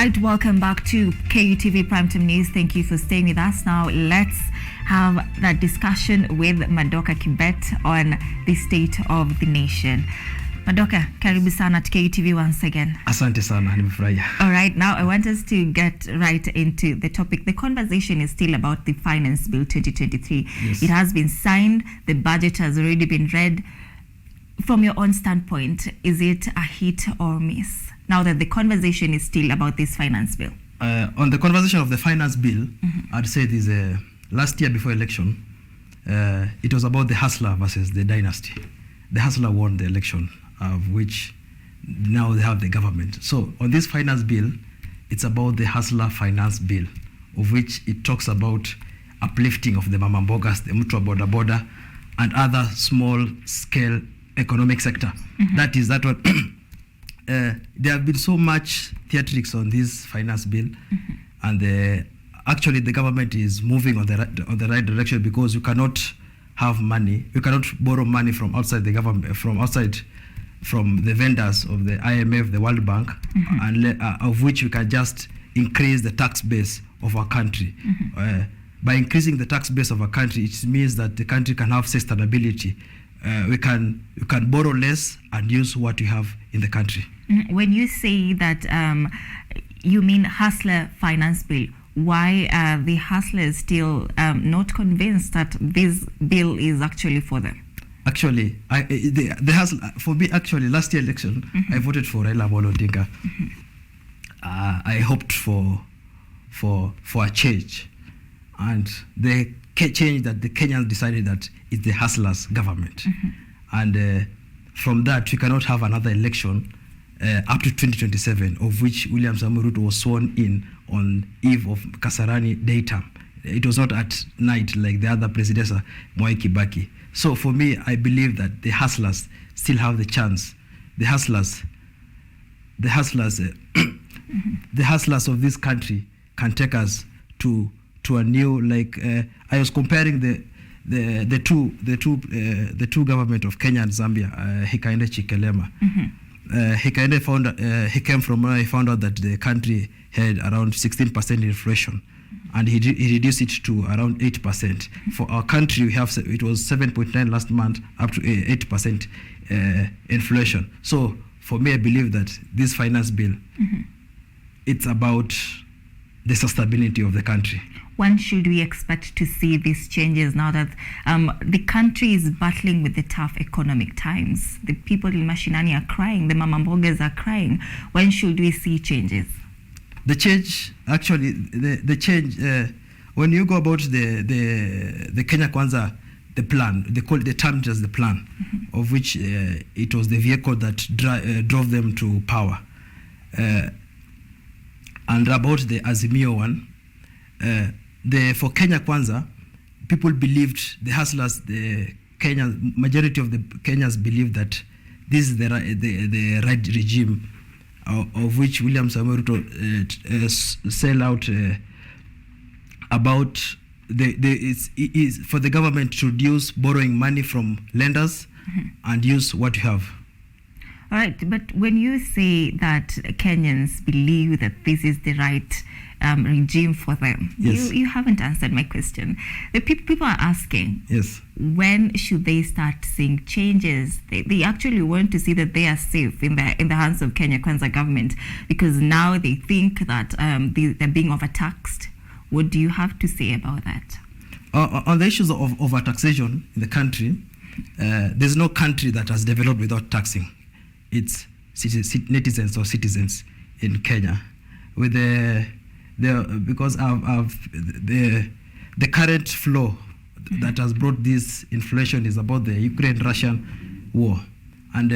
right, welcome back to KUTV Primetime News. Thank you for staying with us. Now, let's have that discussion with Madoka Kibet on the state of the nation. Madoka, karibu sana to KUTV once again. Asante sana, nimefurahia. All right, now I want us to get right into the topic. The conversation is still about the Finance Bill 2023. Yes. It has been signed. The budget has already been read. From your own standpoint, is it a hit or miss? Now that the conversation is still about this finance bill. On the conversation of the finance bill, I'd say this last year before election, it was about the hustler versus the dynasty. The hustler won the election, of which now they have the government. So on this finance bill, it's about the hustler finance bill, of which it talks about uplifting of the mama mbogas, the mtu wa boda boda, and other small scale economic sector. That is that one. There have been so much theatrics on this finance bill, and actually the government is moving on the right direction, because you cannot have money, you cannot borrow money from outside the government, from the vendors of the IMF, the World Bank, and of which we can just increase the tax base of our country. By increasing the tax base of our country, it means that the country can have sustainability. You can borrow less and use what you have in the country. When you say that, you mean hustler finance bill. Why are the hustlers still not convinced that this bill is actually for them? Actually, the hustler, for me, actually, last year election, I voted for Raila Amolo Odinga. I hoped for a change, and the change that the Kenyans decided that it's the hustlers' government, and from that we cannot have another election up to 2027, of which William Samoei Ruto was sworn in on eve of Kasarani daytime. It was not at night like the other predecessor, Mwai Kibaki. So for me, I believe that the hustlers still have the chance. The hustlers the hustlers of this country can take us to a new, like I was comparing the two government of Kenya and Zambia, Hakainde Hichilema. Hakainde he came from where he found out that the country had around 16% inflation, and he reduced it to around 8%. For our country, we have, it was 7.9 last month, up to 8% inflation. So for me, I believe that this finance bill, it's about the sustainability of the country. When should we expect to see these changes, now that the country is battling with the tough economic times? The people in Mashinani are crying, the mama mbogas are crying. When should we see changes? The change, actually, the change, when you go about the Kenya Kwanza, the plan, they call it, the term as the plan, of which it was the vehicle that drove them to power. And about the Azimio one, for Kenya Kwanza, people believed, the hustlers, majority of the Kenyans believed that this is the right regime, of which William Samoei Ruto sell out about is for the government to reduce borrowing money from lenders and use what you have. All right, but when you say that Kenyans believe that this is the right regime for them, yes, you haven't answered my question. The people are asking, yes, when should they start seeing changes? They actually want to see that they are safe in the hands of Kenya Kwanza government, because now they think that they're being overtaxed. What do you have to say about that? On the issues of overtaxation in the country, there's no country that has developed without taxing its netizens or citizens in Kenya. With because the current flow that has brought this inflation is about the Ukraine-Russian war, and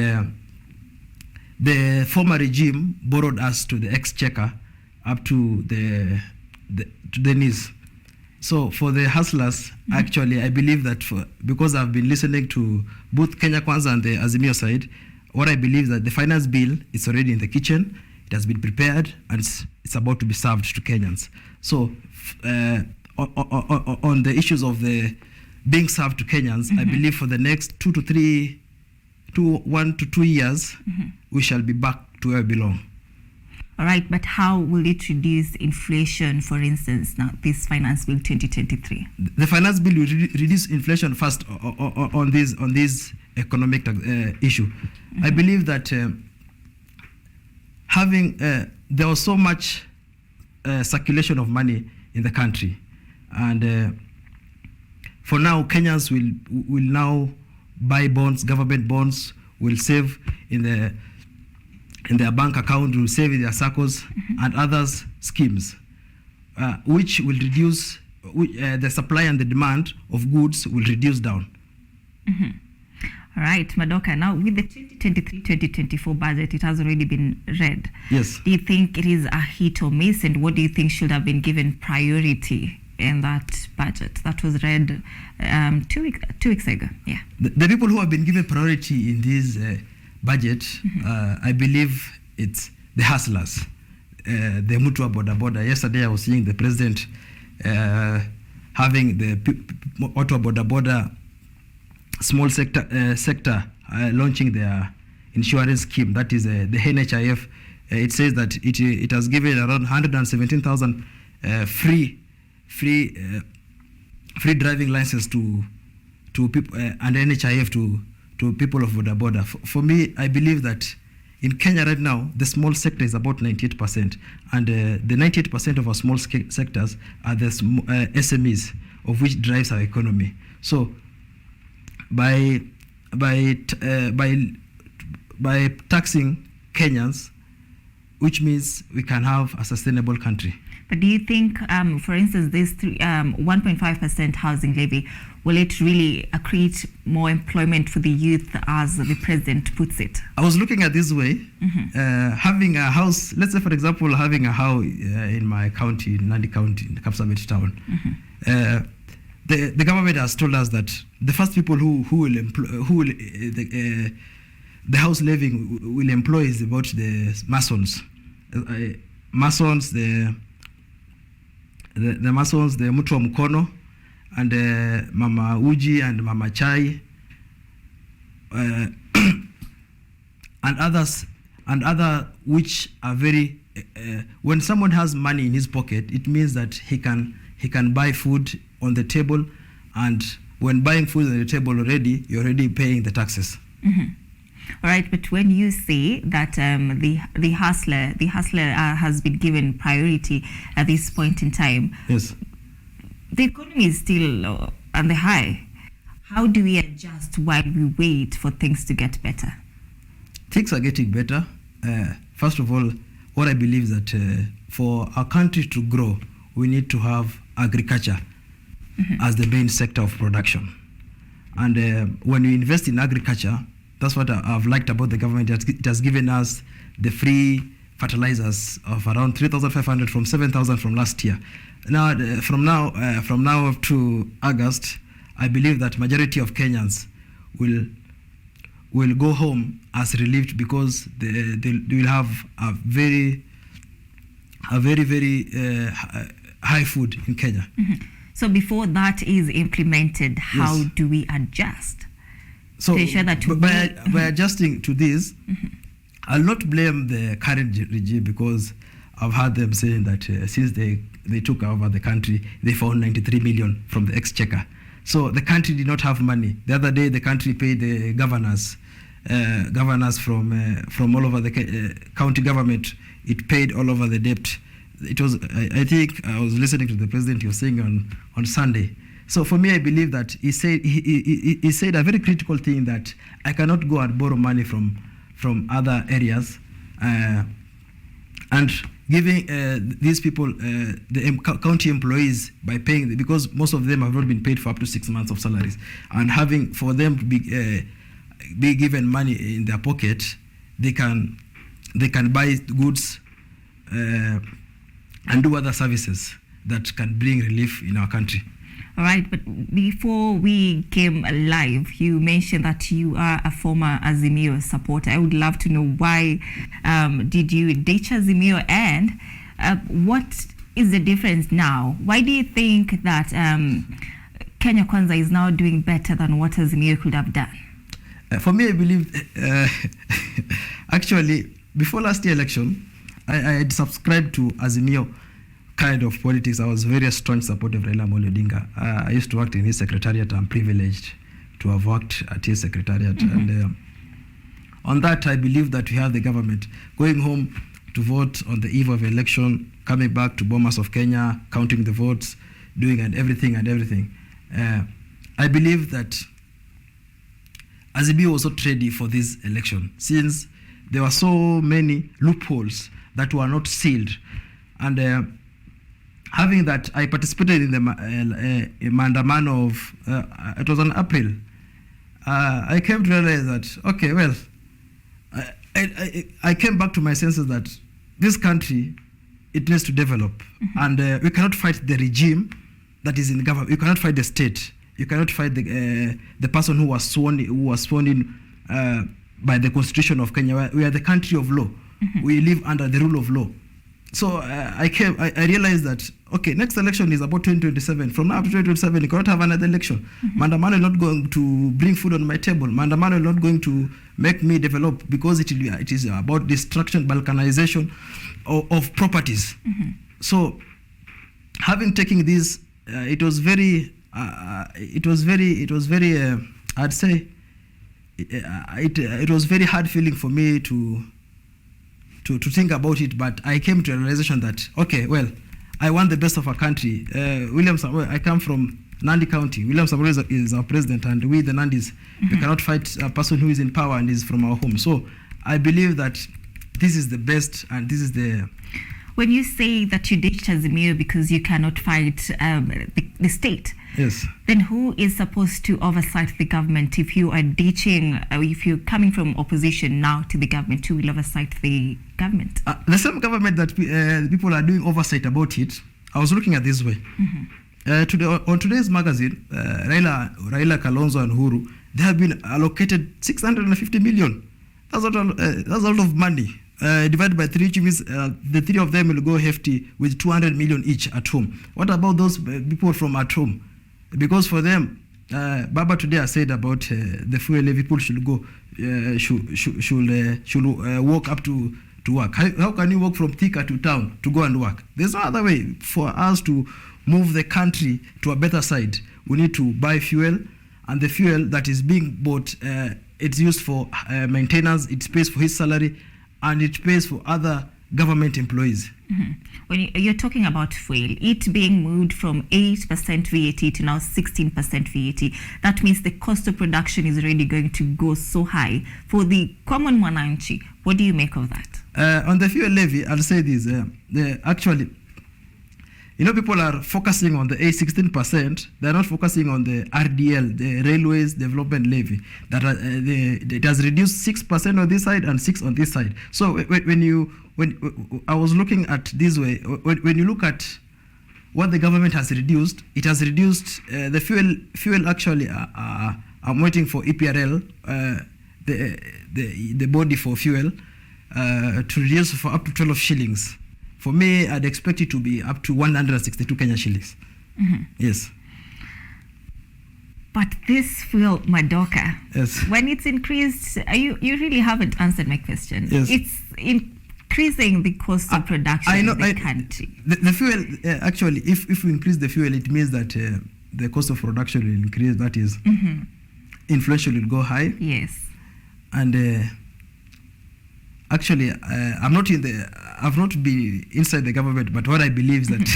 the former regime borrowed us to the exchequer up to the knees. So for the hustlers, actually, I believe that because I've been listening to both Kenya Kwanza and the Azimio side, what I believe is that the finance bill is already in the kitchen. It has been prepared, and it's about to be served to Kenyans. So on the issues of the being served to Kenyans, I believe for the next 1 to 2 years, we shall be back to where we belong. All right, but how will it reduce inflation, for instance, now this Finance Bill 2023? The Finance Bill will reduce inflation first on this economic issue. I believe that there was so much circulation of money in the country, and for now, Kenyans will now buy bonds, government bonds, will save in their bank account, will save in their SACCOs and others schemes, which will reduce the supply and the demand of goods will reduce down. All right, Madoka, now with the 2023-2024 budget, it has already been read. Yes. Do you think it is a hit or miss, and what do you think should have been given priority in that budget that was read 2 weeks ago? Yeah. The people who have been given priority in this budget, I believe it's the hustlers, the Mutua Boda. Yesterday I was seeing the president having the Mutua Boda small sector launching their insurance scheme. That is the NHIF. It says that it has given around 117,000 free driving license to people and NHIF to people of Boda. For me, I believe that in Kenya right now, the small sector is about 98%, and the 98% of our small sectors are the SMEs, of which drives our economy. So by taxing Kenyans, which means we can have a sustainable country. But do you think, for instance, this 1.5% housing levy, will it really create more employment for the youth, as the president puts it? I was looking at this way, having a house, let's say, for example, having a house in my county, Nandi County, in the Kapsabet town. The government has told us that the first people who will employ, the house levy will employ is about the masons. The masons, the Mutua Mkono, and Mama Uji and Mama Chai, and others, and other which are very. When someone has money in his pocket, it means that he can buy food on the table, and when buying food on the table already, you're already paying the taxes. All right, but when you say that the hustler has been given priority at this point in time, yes, the economy is still on the high. How do we adjust while we wait for things to get better? Things are getting better. First of all, what I believe is that for our country to grow, we need to have agriculture as the main sector of production. And when we invest in agriculture, that's what I've liked about the government. It has given us the free fertilizers of around 3,500 from 7,000 from last year. Now, from now up to August, I believe that majority of Kenyans will go home as relieved, because they will have a very high food in Kenya. So before that is implemented, how Yes. do we adjust? So to ensure that by adjusting to this, I'll not blame the current regime, because I've heard them saying that since they took over the country, they found 93 million from the exchequer. So the country did not have money. The other day, the country paid the governors from all over the county government. It paid all over the debt. It was, I think, I was listening to the president. He was saying on Sunday. So for me, I believe that he said a very critical thing, that I cannot go and borrow money from other areas, and giving these people, the county employees, by paying them, because most of them have not been paid for up to 6 months of salaries, and having for them to be given money in their pocket, they can buy goods and do other services that can bring relief in our country. All right, but before we came live, you mentioned that you are a former Azimio supporter. I would love to know, why did you ditch Azimio, and what is the difference now? Why do you think that Kenya Kwanza is now doing better than what Azimio could have done? For me, I believe, actually, before last year election, I had subscribed to Azimio kind of politics. I was very strong supporter of Raila Amolo Odinga. I used to work in his secretariat. I'm privileged to have worked at his secretariat. And on that, I believe that we have the government going home to vote on the eve of election, coming back to Bomas of Kenya, counting the votes, doing everything. I believe that Azimio was not ready for this election, since there were so many loopholes that were not sealed. And having that, I participated in the Maandamano of, it was in April. I came to realize that, okay, well, I came back to my senses that this country, it needs to develop. And we cannot fight the regime that is in government. You cannot fight the state. You cannot fight the person who was sworn in by the Constitution of Kenya. We are the country of law. We live under the rule of law. So I realized that, okay, next election is about 2027. From now to 2027, you cannot have another election. Maandamano is not going to bring food on my table. Maandamano is not going to make me develop, because it is about destruction, balkanization of properties. So having taken this, it was very, I'd say, it was very hard feeling for me to think about it, but I came to a realization that, okay, well, I want the best of our country. William Samoei, I come from Nandi County. William Samoei is our president, and we, the Nandis, we cannot fight a person who is in power and is from our home. So I believe that this is the best, and this is the... When you say that you ditched Azimio because you cannot fight the state, yes, then who is supposed to oversight the government? If you are ditching, if you're coming from opposition now to the government, who will oversight the government? The same government that people are doing oversight about it. I was looking at this way. On today's magazine, Raila, Kalonzo and Uhuru, they have been allocated 650 million. That's a lot of money. Divided by 3, which means the 3 of them will go hefty with 200 million each at home. What about those people from at home? Because for them, Baba today has said about the fuel levy, people should go, should walk up to work. How can you walk from Thika to town to go and work? There's no other way. For us to move the country to a better side, we need to buy fuel, and the fuel that is being bought, it's used for maintenance, it pays for his salary, and it pays for other government employees. When you're talking about fuel, it being moved from 8% VAT to now 16% VAT, that means the cost of production is already going to go so high. For the common mwananchi, what do you make of that? On the fuel levy, I'll say this. Actually, people are focusing on the 16%. They're not focusing on the RDL, the Railways Development Levy. That it has reduced 6% on this side and 6% on this side. So when I was looking at this way, when you look at what the government has reduced, it has reduced the fuel. Actually, I'm waiting for EPRL, the body for fuel, to reduce for up to 12 shillings. For me, I'd expect it to be up to 162 Kenya shillings. Yes. But this fuel, Madoka, yes, when it's increased, you really haven't answered my question. Yes. It's increasing the cost of production in the country. The fuel, actually, if we increase the fuel, it means that the cost of production will increase. That is, inflation will go high. Yes. And actually, I've not been inside the government, but what I believe is that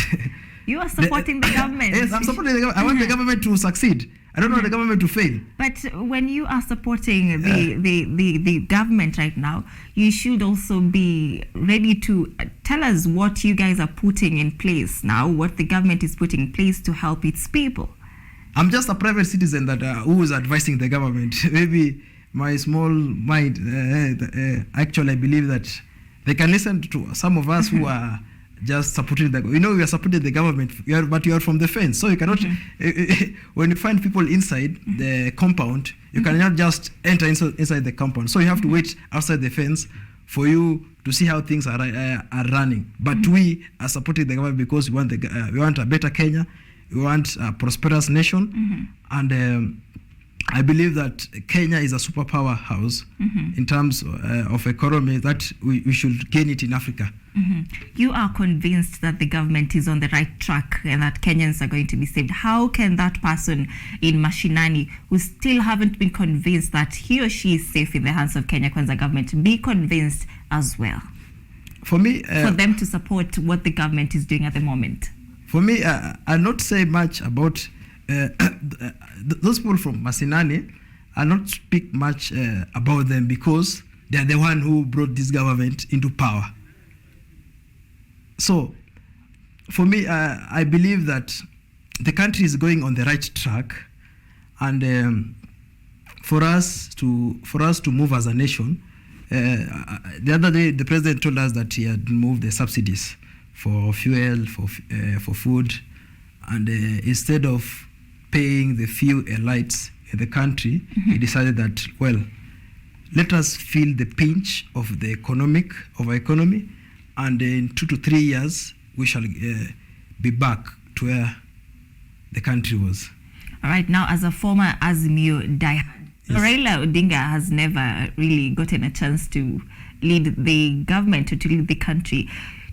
you are supporting the government. Yes, I'm supporting the government. I want the government to succeed. I don't want the government to fail. But when you are supporting the government right now, you should also be ready to tell us what you guys are putting in place now, what the government is putting in place to help its people. I'm just a private citizen that who is advising the government. Maybe my small mind, actually, I believe that they can listen to some of us who are just supporting the, we are supporting the government, but you are from the fence, so you cannot, when you find people inside the compound, you cannot just enter inside the compound, so you have to wait outside the fence for you to see how things are running. But we are supporting the government because we want a better Kenya, we want a prosperous nation, and I believe that Kenya is a superpower house in terms of economy, that we should gain it in Africa. You are convinced that the government is on the right track and that Kenyans are going to be saved. How can that person in Mashinani, who still haven't been convinced that he or she is safe in the hands of Kenya Kwanza government, be convinced as well? For me, for them to support what the government is doing at the moment. For me, I'll not say much about those people from Mashinani. I'll not speak much about them because they are the one who brought this government into power. So, for me, I believe that the country is going on the right track, and for us to move as a nation. The other day, the president told us that he had moved the subsidies for fuel, for food, and instead of paying the few elites in the country, he decided that, well, let us feel the pinch of the our economy, and in 2 to 3 years we shall be back to where the country was. All right, now as a former Azimio diehard, yes. Raila Odinga has never really gotten a chance to lead the government or to lead the country.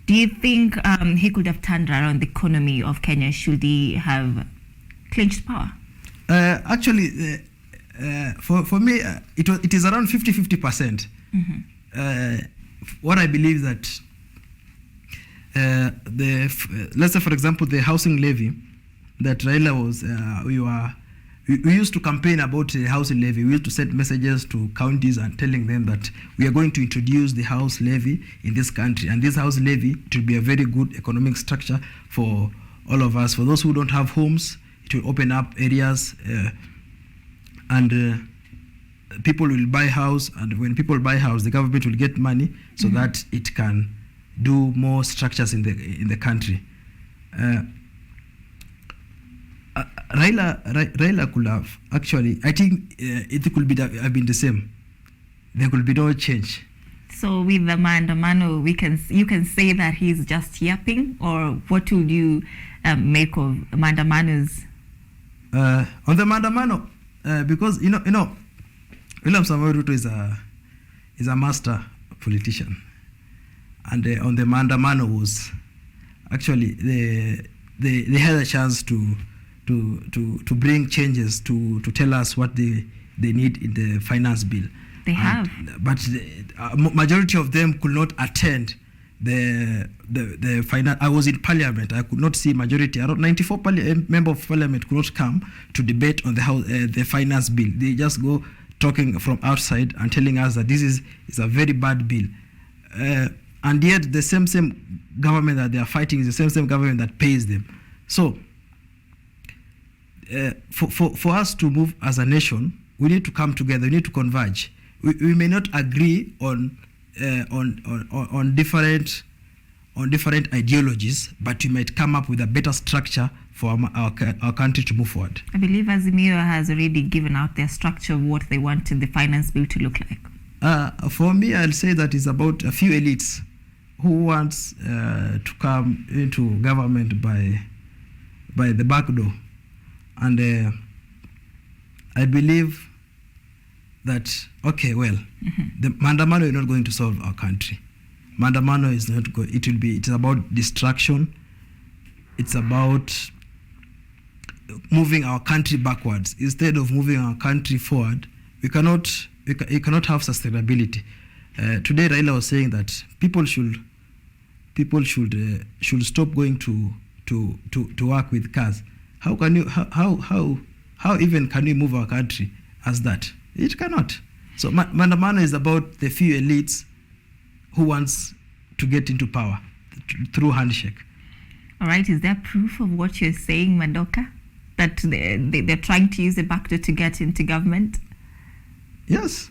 Do you think he could have turned around the economy of Kenya should he have clinched power? Actually, for me, it is around 50-50%. What I believe that let's say, for example, the housing levy that Raila was, we used to campaign about the housing levy. We used to send messages to counties and telling them that we are going to introduce the house levy in this country, and this house levy, it will be a very good economic structure for all of us. For those who don't have homes, it will open up areas, and people will buy house, and when people buy house, the government will get money so that it can do more structures in the country. Raila could have actually, I think it could have been the same. There could be no change. So with the Maandamano, you can say that he's just yapping, or what would you make of Maandamanos? On the Maandamano, because you know, William Samoei Ruto is a master politician, and on the Maandamano was actually they had a chance to bring changes to tell us what they need in the finance bill. They have, but the majority of them could not attend the finance. I was in parliament. I could not see majority. Around 94 member of parliament could not come to debate on the finance bill. They just go talking from outside and telling us that this is a very bad bill. And yet the same government that they are fighting is the same government that pays them. So for us to move as a nation, we need to come together. We need to converge. We may not agree on different ideologies, but we might come up with a better structure for our country to move forward. I believe Azimio has already given out their structure of what they want the finance bill to look like. For me, I'll say that it's about a few elites who wants to come into government by the back door. And I believe that, okay, well, the Maandamano is not going to solve our country. Maandamano is not going, it's about distraction. It's about moving our country backwards. Instead of moving our country forward, we cannot have sustainability. Today, Raila was saying that people should stop going to work with cars. How can you how even can we move our country as that? It cannot. So Maandamano is about the few elites who wants to get into power through handshake. All right, is there proof of what you're saying, Madoka, that they're trying to use the back door to get into government? Yes.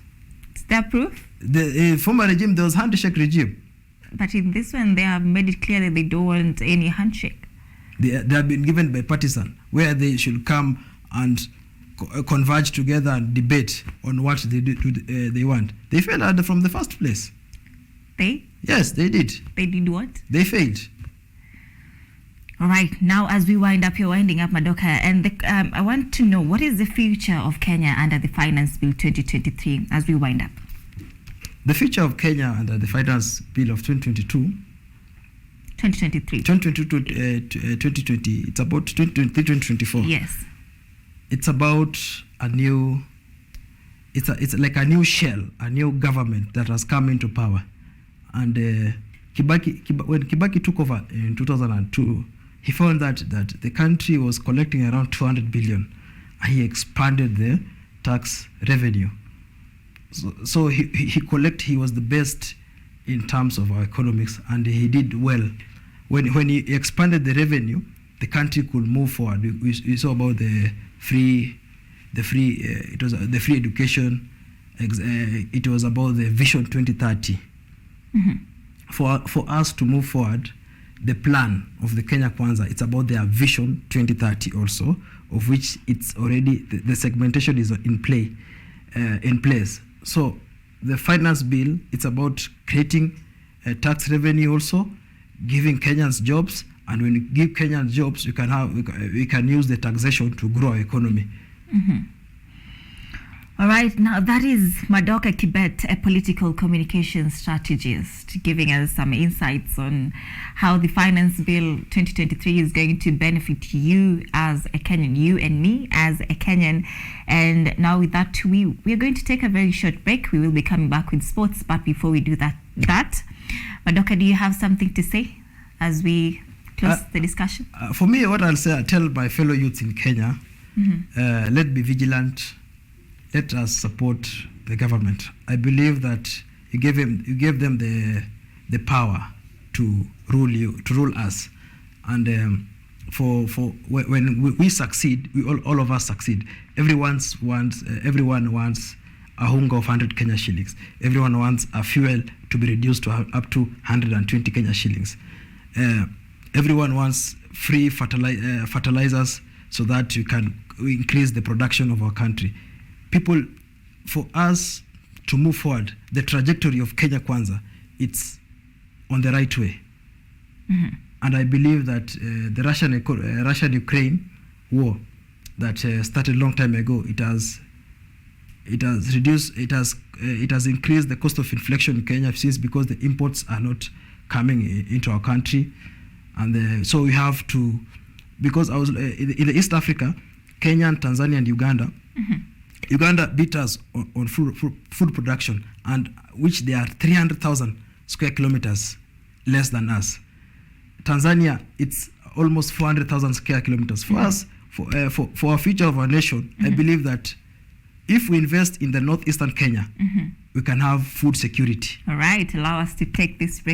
Is there proof? The former regime, there was handshake regime. But in this one, they have made it clear that they don't want any handshake. They have been given bipartisan, where they should come and converge together and debate on what they want. They failed from the first place. They? Yes, they did. They did what? They failed. All right, now as we wind up, you're winding up, Madoka, and I want to know, what is the future of Kenya under the Finance Bill 2023 as we wind up? The future of Kenya under the Finance Bill of 2020, it's about 2024. Yes. It's about a new, it's like a new shell, a new government that has come into power. And when Kibaki took over in 2002, he found that the country was collecting around 200 billion. And he expanded the tax revenue. So he was the best in terms of our economics, and he did well. When he expanded the revenue, the country could move forward. We saw about the free education. It was about the Vision 2030. Mm-hmm. For us to move forward, the plan of the Kenya Kwanza, it's about their Vision 2030 also, of which it's already the segmentation is in place. So the finance bill, it's about creating a tax revenue also, giving Kenyans jobs, and when you give Kenyans jobs, we can use the taxation to grow our economy. Mm-hmm. All right, now that is Madoka Kibet, a political communication strategist, giving us some insights on how the Finance Bill 2023 is going to benefit you as a Kenyan, you and me as a Kenyan. And now with that, we are going to take a very short break. We will be coming back with sports, but before we do that, Madoka, do you have something to say as we close the discussion? For me, what I'll say, I tell my fellow youths in Kenya, mm-hmm. Let's be vigilant. Let us support the government. I believe that you gave them the power to rule us, and when we succeed, all of us succeed. Everyone wants a hunger of 100 Kenya shillings. Everyone wants a fuel to be reduced to up to 120 Kenya shillings. Everyone wants free fertilizers so that we increase the production of our country. People, for us to move forward, the trajectory of Kenya Kwanza, it's on the right way. Mm-hmm. And I believe that the Russian-Ukraine war that started a long time ago, it has increased the cost of inflation in Kenya since, because the imports are not coming into our country, and so we have to, because I was in the East Africa, Kenya, Tanzania, and Uganda. Mm-hmm. Uganda beat us on food production, and which they are 300,000 square kilometers less than us. Tanzania, it's almost 400,000 square kilometers. For us, for our future of our nation, mm-hmm. I believe that if we invest in the northeastern Kenya, mm-hmm. we can have food security. All right, allow us to take this break.